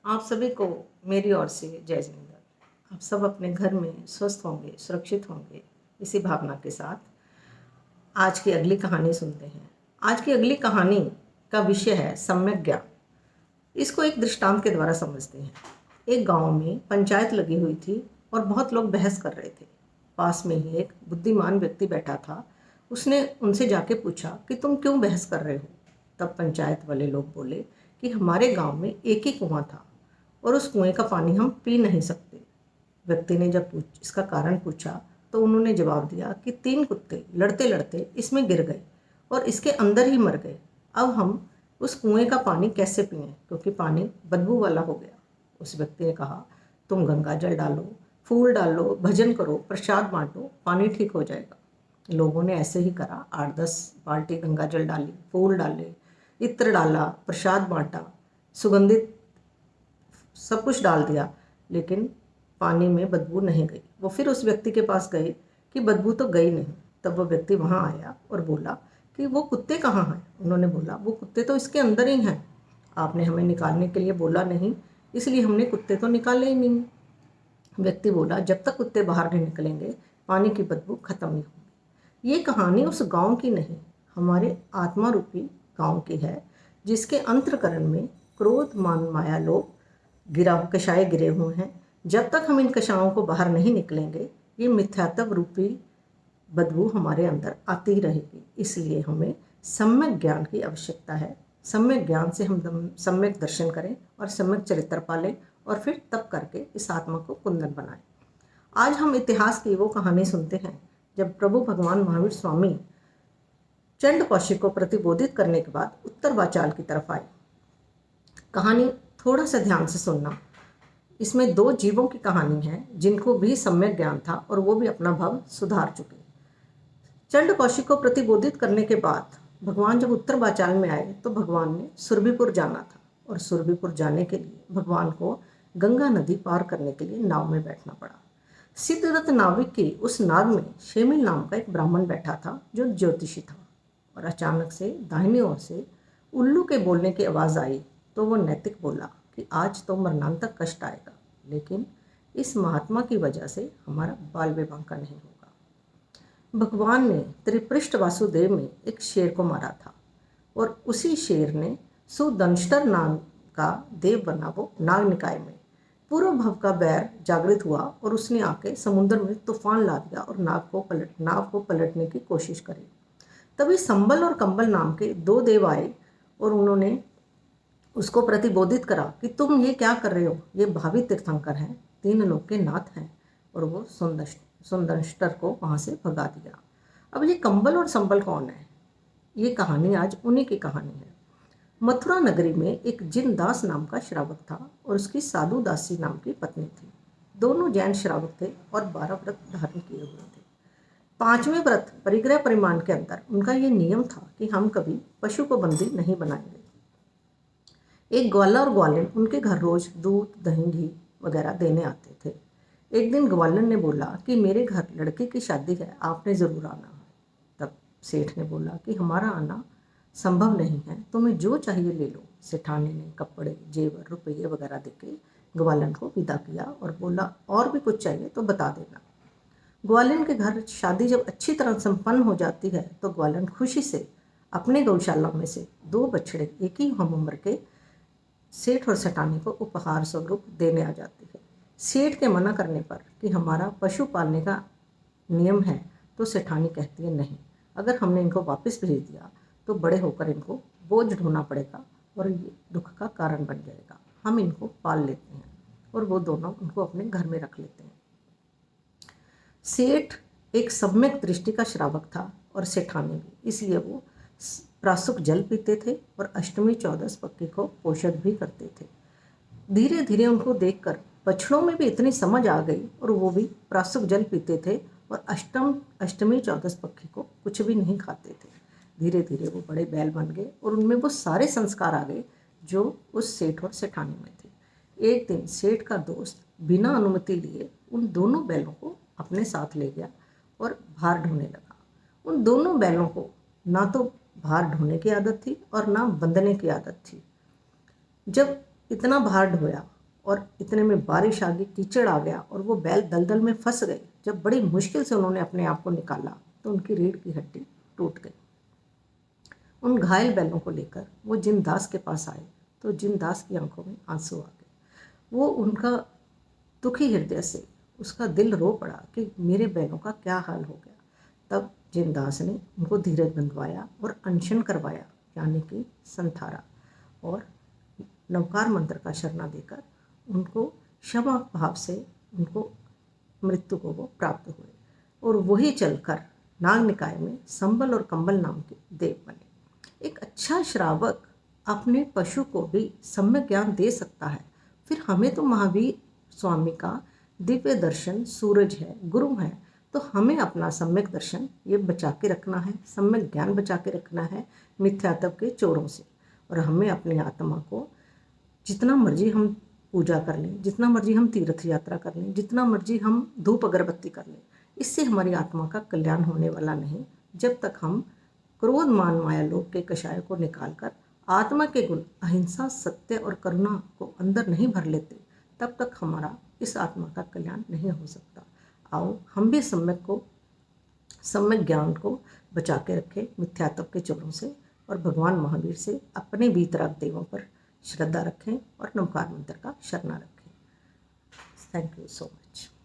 आप सभी को मेरी ओर से जय जिनेंद्र। आप सब अपने घर में स्वस्थ होंगे, सुरक्षित होंगे, इसी भावना के साथ आज की अगली कहानी सुनते हैं। आज की अगली कहानी का विषय है सम्यक ज्ञान। इसको एक दृष्टांत के द्वारा समझते हैं। एक गांव में पंचायत लगी हुई थी और बहुत लोग बहस कर रहे थे। पास में ही एक बुद्धिमान व्यक्ति बैठा था। उसने उनसे जाके पूछा कि तुम क्यों बहस कर रहे हो। तब पंचायत वाले लोग बोले कि हमारे गांव में एक ही कुआं था और उस कुएं का पानी हम पी नहीं सकते। व्यक्ति ने जब इसका कारण पूछा तो उन्होंने जवाब दिया कि 3 कुत्ते लड़ते लड़ते इसमें गिर गए और इसके अंदर ही मर गए। अब हम उस कुएं का पानी कैसे पिएं, क्योंकि पानी बदबू वाला हो गया। उस व्यक्ति ने कहा, तुम गंगा जल डालो, फूल डालो, भजन करो, प्रसाद बांटो, पानी ठीक हो जाएगा। लोगों ने ऐसे ही करा। 8-10 बाल्टी गंगा जल डाली, फूल डाले, इत्र डाला, प्रसाद बांटा, सुगंधित सब कुछ डाल दिया, लेकिन पानी में बदबू नहीं गई। वो फिर उस व्यक्ति के पास गए कि बदबू तो गई नहीं। तब वो व्यक्ति वहाँ आया और बोला कि वो कुत्ते कहाँ हैं। उन्होंने बोला, वो कुत्ते तो इसके अंदर ही हैं, आपने हमें निकालने के लिए बोला नहीं, इसलिए हमने कुत्ते तो निकाले ही नहीं। व्यक्ति बोला, जब तक कुत्ते बाहर नहीं निकलेंगे पानी की बदबू खत्म नहीं होगी। ये कहानी उस गांव की नहीं, हमारे आत्मा रूपी गांव की है, जिसके अंतःकरण में क्रोध, मान, माया, लोभ कषाय गिरे हुए हैं। जब तक हम इन कषायों को बाहर नहीं निकलेंगे, ये मिथ्यात्व रूपी बदबू हमारे अंदर आती ही रहेगी। इसलिए हमें सम्यक ज्ञान की आवश्यकता है। सम्यक ज्ञान से हम सम्यक दर्शन करें और सम्यक चरित्र पालें और फिर तब करके इस आत्मा को कुंदन बनाएं। आज हम इतिहास की वो कहानी सुनते हैं जब प्रभु भगवान महावीर स्वामी चंड कौशिक को प्रतिबोधित करने के बाद उत्तर वाचाल की तरफ आए। कहानी थोड़ा सा ध्यान से सुनना। इसमें 2 जीवों की कहानी है जिनको भी सम्यक ज्ञान था और वो भी अपना भाव सुधार चुके। चंड कौशिक को प्रतिबोधित करने के बाद भगवान जब उत्तर वाचाल में आए तो भगवान ने सुरभिपुर जाना था और सुरभिपुर जाने के लिए भगवान को गंगा नदी पार करने के लिए नाव में बैठना पड़ा। सिद्धरथ नाविक की उस नाव में शेमिल नाम का एक ब्राह्मण बैठा था जो ज्योतिषी था। और अचानक से दाहिनी ओर से उल्लू के बोलने की आवाज़ आई तो वो नैतिक बोला कि आज तो मरणांतक कष्ट आएगा, लेकिन इस महात्मा की वजह से हमारा बाल विवाह का नहीं होगा। भगवान ने त्रिपृष्ठ वासुदेव में एक शेर को मारा था और उसी शेर ने सुदंष्टर नाम का देव बना वो नाग निकाय में। पूर्व भव का बैर जागृत हुआ और उसने आके समुद्र में तूफान ला दिया और नाव को पलटने की कोशिश करी। तभी संबल और कंबल नाम के 2 देव आए और उन्होंने उसको प्रतिबोधित करा कि तुम ये क्या कर रहे हो, ये भावी तीर्थंकर हैं, 3 लोक के नाथ हैं। और वो सुंदरष्टर को वहाँ से भगा दिया। अब ये कंबल और संबल कौन है? ये कहानी आज उन्हीं की कहानी है। मथुरा नगरी में एक जिन दास नाम का श्रावक था और उसकी साधु दासी नाम की पत्नी थी। दोनों जैन श्रावक थे और 12 व्रत धारण किए हुए थे। 5वें व्रत परिग्रह परिमाण के अंदर उनका ये नियम था कि हम कभी पशु को बंदी नहीं बनाएंगे। एक ग्वाला और ग्वालिन उनके घर रोज दूध, दही, घी वगैरह देने आते थे। एक दिन ग्वालिन ने बोला कि मेरे घर लड़के की शादी है, आपने ज़रूर आना है। तब सेठ ने बोला कि हमारा आना संभव नहीं है, तुम्हें जो चाहिए ले लो। सेठानी ने कपड़े, जेवर, रुपये वगैरह देके ग्वालिन को विदा किया और बोला, और भी कुछ चाहिए तो बता देना। ग्वालिन के घर शादी जब अच्छी तरह संपन्न हो जाती है तो ग्वालिन खुशी से अपने गौशाला में से 2 बछड़े एक ही हम उम्र के सेठ और सेठानी को उपहार स्वरूप देने आ जाती है। सेठ के मना करने पर कि हमारा पशु पालने का नियम है तो सेठानी कहती है, नहीं, अगर हमने इनको वापस भेज दिया तो बड़े होकर इनको बोझ ढोना पड़ेगा और ये दुख का कारण बन जाएगा, हम इनको पाल लेते हैं। और वो दोनों उनको अपने घर में रख लेते हैं। सेठ एक सम्यक दृष्टि का श्रावक था और सेठानी भी, इसलिए वो प्रासुक जल पीते थे और अष्टमी 14 पक्की को पोषद भी करते थे। धीरे धीरे उनको देखकर बछड़ों में भी इतनी समझ आ गई और वो भी प्रासुक जल पीते थे और अष्टमी 14 पक्की को कुछ भी नहीं खाते थे। धीरे धीरे वो बड़े बैल बन गए और उनमें वो सारे संस्कार आ गए जो उस सेठ और सेठानी में थे। एक दिन सेठ का दोस्त बिना अनुमति लिए उन दोनों बैलों को अपने साथ ले गया और भार ढोने लगा। उन दोनों बैलों को ना तो भार ढोने की आदत थी और ना बंधने की आदत थी। जब इतना भार ढोया और इतने में बारिश आ गई, कीचड़ आ गया और वो बैल दलदल में फंस गए। जब बड़ी मुश्किल से उन्होंने अपने आप को निकाला तो उनकी रीढ़ की हड्डी टूट गई। उन घायल बैलों को लेकर वो जिनदास के पास आए तो जिनदास की आंखों में आंसू आ गए। वो उनका दुखी हृदय से उसका दिल रो पड़ा कि मेरे बैलों का क्या हाल हो गया। तब जिनदास ने उनको धीरज बंधवाया और अनशन करवाया, यानी कि संथारा, और नवकार मंत्र का शरणा देकर उनको क्षमा भाव से उनको मृत्यु को वो प्राप्त हुए और वही चलकर नाग निकाय में संबल और कंबल नाम के देव बने। एक अच्छा श्रावक अपने पशु को भी सम्यक ज्ञान दे सकता है। फिर हमें तो महावीर स्वामी का दिव्य दर्शन सूरज है, गुरु है, तो हमें अपना सम्यक दर्शन ये बचा के रखना है, सम्यक ज्ञान बचा के रखना है मिथ्यात्व के चोरों से। और हमें अपनी आत्मा को जितना मर्जी हम पूजा कर लें, जितना मर्जी हम तीर्थ यात्रा कर लें, जितना मर्जी हम धूप अगरबत्ती कर लें, इससे हमारी आत्मा का कल्याण होने वाला नहीं। जब तक हम क्रोध मान माया लोभ के कषाय को निकालकर आत्मा के गुण अहिंसा, सत्य और करुणा को अंदर नहीं भर लेते, तब तक हमारा इस आत्मा का कल्याण नहीं हो सकता। आओ हम भी सम्यक ज्ञान को बचा के रखें मिथ्यात्व के चोरों से और भगवान महावीर से अपने वीतराग देवों पर श्रद्धा रखें और नवकार मंत्र का शरणा रखें। Thank you so much.